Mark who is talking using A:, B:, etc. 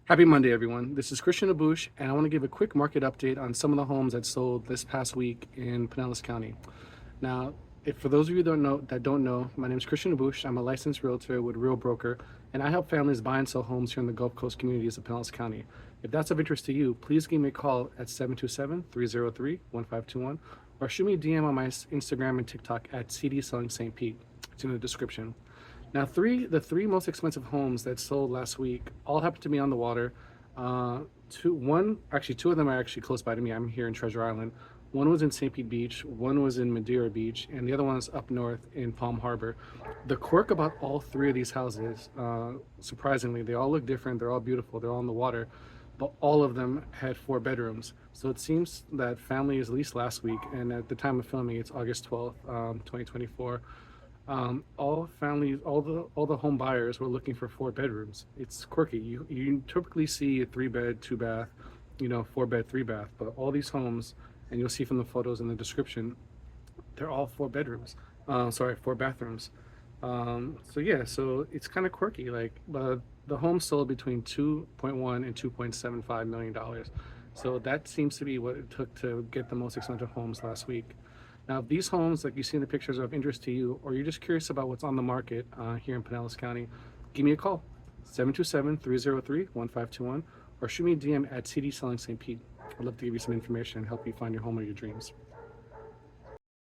A: Happy Monday, everyone. This is Christian Abush, and I want to give a quick market update on some of the homes that sold this past week in Pinellas County. Now, if for those of you that don't know, my name is Christian Abush. I'm a licensed realtor with Real Broker, and I help families buy and sell homes here in the Gulf Coast communities of Pinellas County. If that's of interest to you, please give me a call at 727-303-1521 or shoot me a DM on my Instagram and TikTok at CD Selling St. Pete. It's in the description. Now, the three most expensive homes that sold last week all happened to be on the water. Two of them are actually close by to me. I'm here in Treasure Island. One was in St. Pete Beach, one was in Madeira Beach, and the other one is up north in Palm Harbor. The quirk about all three of these houses, surprisingly, they all look different. They're all beautiful. They're all on the water, but all of them had 4 bedrooms. So it seems that families, at least last week, and at the time of filming, it's August 12th, 2024. All families, all the home buyers were looking for 4 bedrooms. It's quirky. You typically see a 3 bed, 2 bath, 4 bed, 3 bath, but all these homes, and you'll see from the photos in the description, they're all 4 bedrooms. Sorry, 4 bathrooms. So yeah, so it's kind of quirky. Like, the home sold between 2.1 and 2.75 million dollars. So that seems to be what it took to get the most expensive homes last week. Now, if these homes, like you see in the pictures, are of interest to you, or you're just curious about what's on the market here in Pinellas County, give me a call, 727-303-1521, or shoot me a DM at CD Selling St. Pete. I'd love to give you some information and help you find your home of your dreams.